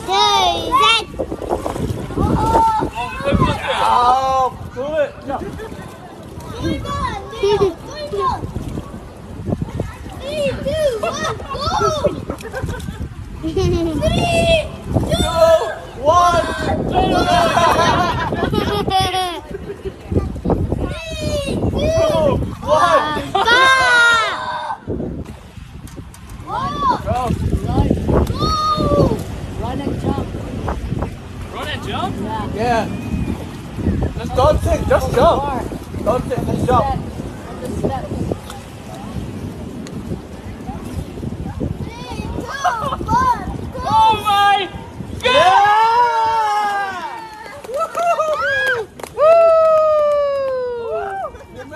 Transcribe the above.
둘, 셋. 아, 그래. 야. 쫄면 안 돼요. 쫄면. 3, 2, 1, go! 3, 2, Run and jump. Run and jump? Yeah. Yeah. Just don't think, just jump. Don't think, just jump.